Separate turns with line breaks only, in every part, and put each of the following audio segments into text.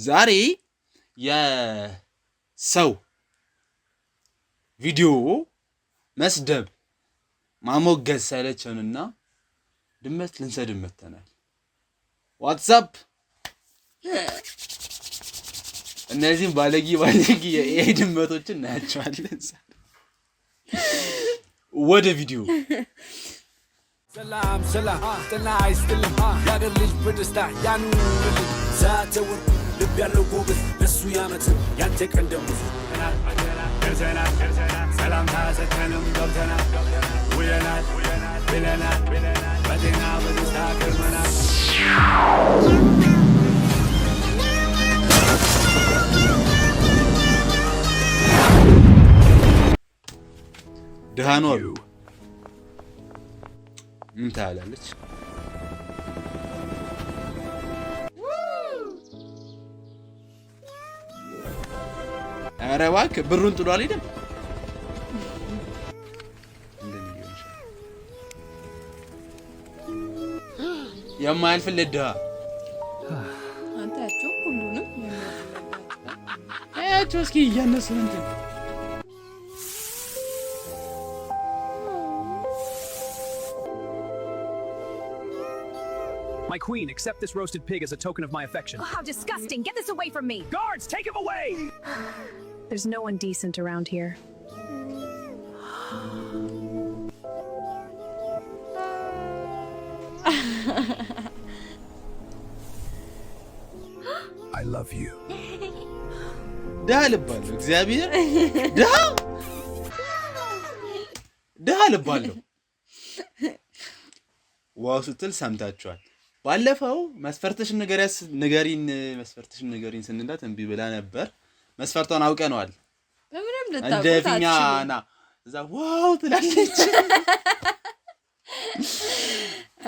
ዛሬ የሰው ቪዲዮ መስደብ ማሞገስ ሳይለቸንና ድመት ልንሰድብ መተናል። ዋትስአፕ እነዚህም ባለጊ የኤአይ ድመቶችን እናያቸዋለን። ወደ ቪዲዮ ሰላም ጤና ይስጥልኝ የአገር ልጅ በደስታ ያኑርልኝ ሳተወር ልብ ያለው ጎበዝ ለሱ ያመት ያንተ ቀን ደግሞ ደርሰናል ሰላምታ ሰጥተንም ገብተናል ውለናል ብለናል በጤና በደስታ ከርመናል። ደሃ ነው አሉ። ምን ታላለች? ኧረ እባክህ ብሩን ጥሎ አልሄደም። የማያልፍለት ድሃ
አንተ ያቸው ሁሉንም
አያቸው እስኪ እያነሱ እንትን
My queen, accept this roasted pig as a token of my affection.
Oh, how disgusting! Get this away from me!
Guards, take him away!
There's no one decent around here.
I love you.
ደሃ ልባለሁ እግዚአብሔር ደሃ ልባለሁ። ዋው ስትል ሰምታችኋል። ባለፈው መስፈርትሽን ንገሪን ስንላት እምቢ ብላ ነበር። መስፈርቷን አውቀነዋል።
በምንም
እንደ ፊኛና እዛ ዋው ትላለች።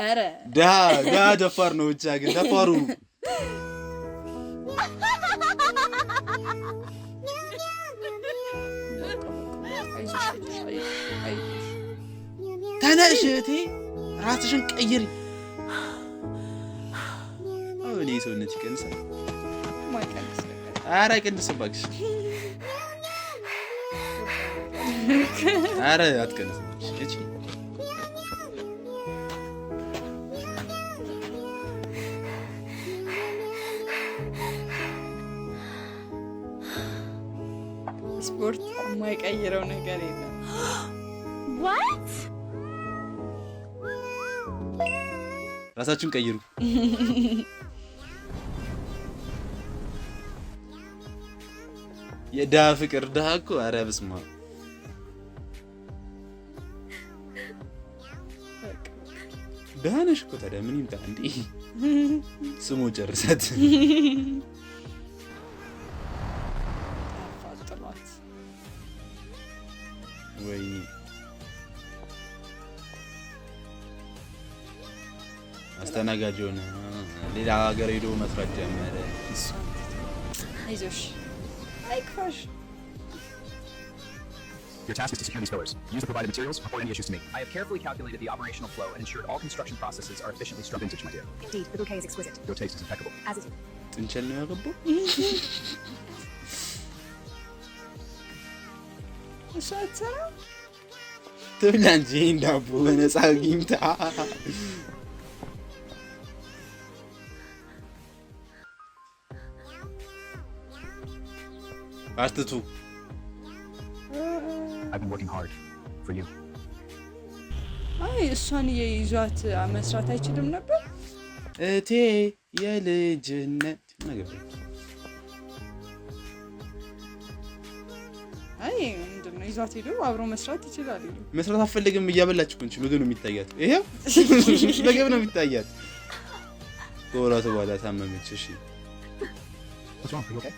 አረ
ደሃ ደፋር ነው። ብቻ ግን ደፋሩ ተነሽ እህቴ ራስሽን ቀይሪ። አሁን ሰውነት ይቀንሳል። ኧረ አይቀንስም እባክሽ። ኧረ አትቀንስም እቺ
ስፖርት የማይቀይረው ነገር የለም።
What?
ራሳችሁን ቀይሩ። የድሃ ፍቅር ድሃ እኮ ኧረ በስመ አብ ድሃ ነሽ እኮ ታዲያ ምን ይምጣ እንዴ? ስሙ ጨርሰት ወይ አስተናጋጅ ሆነ ሌላ ሀገር ሄዶ መስራት ጀመረ።
አይዞሽ አይክፋሽ።
Your task is to secure these pillars. Use the provided materials. Report any issues to me. I have carefully calculated the operational flow and ensured all construction processes are efficiently struck. Vintage, my dear.
Indeed, the bouquet is exquisite.
Your taste is impeccable.
As is.
ጥንቸል ነው ያገባው።
እሷ አትሰራም
ትብላ እንጂ እንዳቦ በነፃ አግኝታ አትቱ
I've been working hard for you.
አይ እሷን ይዟት መስራት አይችልም ነበር።
እቴ የልጅነት ነገር
አይ ምንድነው ይዟት ሄዶ አብሮ መስራት ይችላል።
መስራት አትፈልግም እያበላች እኮ እንጂ ምግብ ነው የሚታያት። ይሄው ምግብ ነው የሚታያት። ከወራት በኋላ ታመመች። እሺ
What's wrong? Are you okay?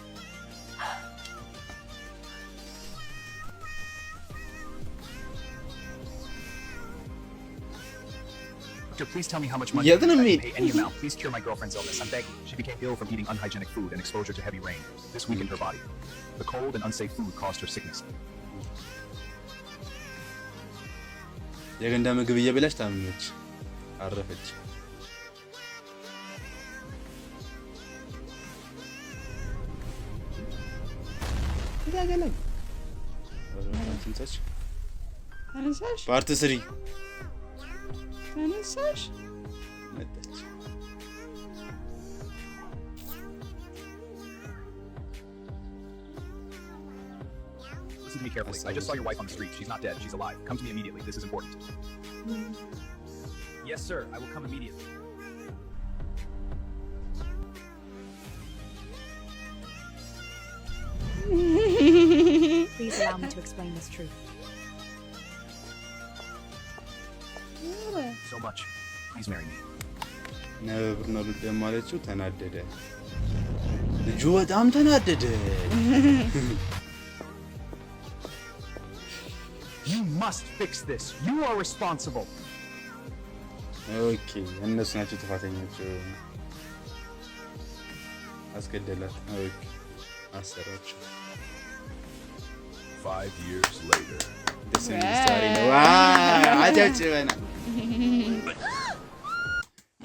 Please tell me how much money
you
pay any amount. Please cure my girlfriend's illness. I'm begging. She became ill from eating unhygienic food and exposure to heavy rain. This weakened her body. The cold and unsafe food caused her sickness.
የገንዳ ምግብ እየበላች ታመመች፣ አረፈች። ተጋገለኝ
ተነሳሽ
ፓርት 3
ተነሳሽ
መጣች
Listen to me carefully. I just saw your wife on the street. She's not dead. She's alive. Come to me immediately. This is important. Yes, sir. I will come immediately.
Please allow me to explain this truth.
So much. Please marry me.
ነብርና ልደም ማለችው ተናደደ ልጁ በጣም ተናደደ
You must fix this. You are responsible.
ኦኬ እነሱ ናቸው ጥፋተኞች አስገደላት ኦኬ አሰራቸው
5 years later.
ደስ የሚል ስቶሪ ነው አጃጭበና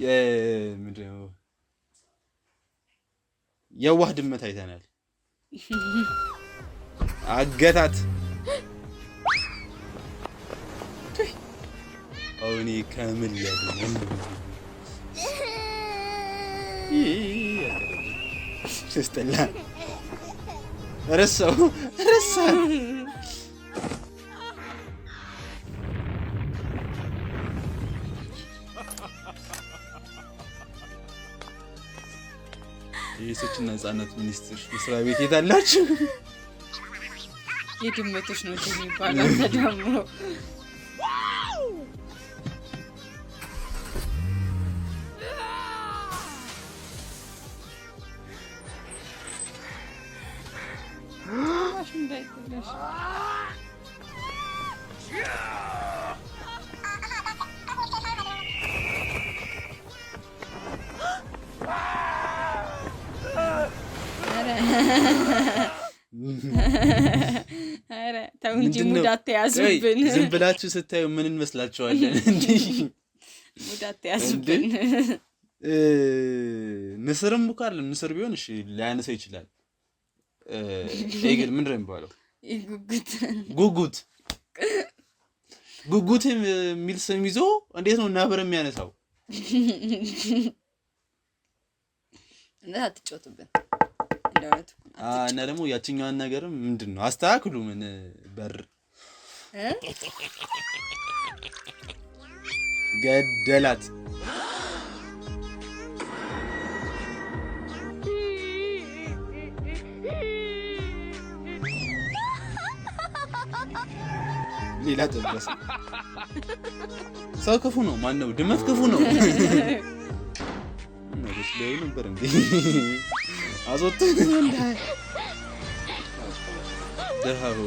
የምንድነው የዋህ ድመት አይተናል አገታት አሁን ከምን ያለው ሲስተላ ረሳው የሴቶችና ህጻናት ሚኒስቴር መስሪያ ቤት የታላችሁ
የድመቶች ነው የሚባለው ተደምሮ እንዳይጥለሽ አረ ተው እንጂ ሙድ አትያዙብን
ዝም ብላችሁ ስታዩ ምን እንመስላችኋለን እንዴ
ሙድ አትያዙብን
ንስርም እኮ አይደለም ንስር ቢሆን እሺ ሊያነሳ ይችላል ኤግል ምንድነው የሚባለው ጉጉት የሚል ስም ይዞ እንዴት ነው ነብር የሚያነሳው
እና አትጮትብን እንደውት
እና ደግሞ ያቺኛዋን ነገርም ምንድነው አስተካክሉ ምን በር ገደላት ሌላ ተበስ ሰው ክፉ ነው ማን ነው ድመት ክፉ ነው ማለት ላይ ነበር እንዴ አዞት እንደ ደሃው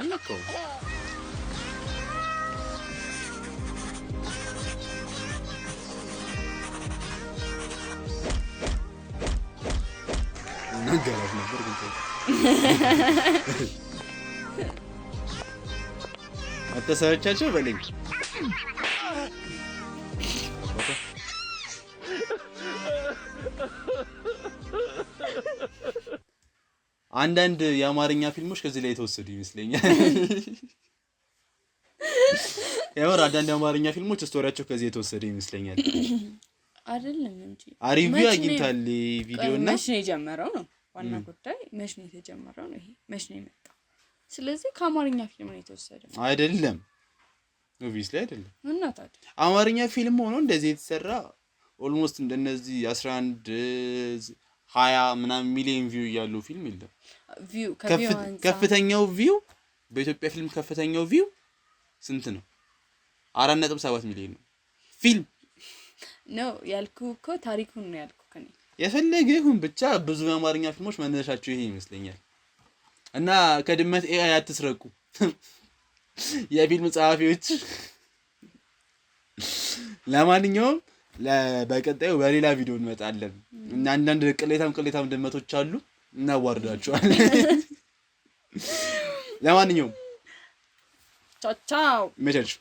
አለኮ ነገራት ነበር ግን አተሳቻቸው በለኝ አንዳንድ የአማርኛ ፊልሞች ከዚህ ላይ የተወሰዱ ይመስለኛል ያወራ አንዳንድ የአማርኛ ፊልሞች ስቶሪያቸው ከዚህ የተወሰደ ይመስለኛል
አይደለም እንጂ
ሪቪው አግኝታል ቪዲዮና
መች ነው የጀመረው ነው ዋና ጉዳይ መች ነው የተጀመረው ነው ይሄ መች ነው የመጣው ስለዚህ ከአማርኛ ፊልም ነው የተወሰደው
አይደለም ኦብቪስሊ አይደለም
እና ታዲያ
አማርኛ ፊልም ሆኖ እንደዚህ የተሰራ ኦልሞስት እንደነዚህ 11 20 ምናምን ሚሊዮን ቪው ያለው ፊልም የለም
ቪው
ከፍተኛው ቪው በኢትዮጵያ ፊልም ከፍተኛው ቪው ስንት ነው 4.7 ሚሊዮን ነው ፊልም
ነው ያልኩህ እኮ ታሪኩን ነው ያልኩህ ከኔ
የፈለገ ይሁን ብቻ ብዙ የአማርኛ ፊልሞች መነሻቸው ይሄ ይመስለኛል እና ከድመት ኤአይ አትስረቁ የፊልም ጸሐፊዎች ለማንኛውም በቀጣዩ በሌላ ቪዲዮ እንመጣለን እና አንዳንድ ቅሌታም ድመቶች አሉ እናዋርዳቸዋለን ለማንኛውም
ቻው
መቻችሁ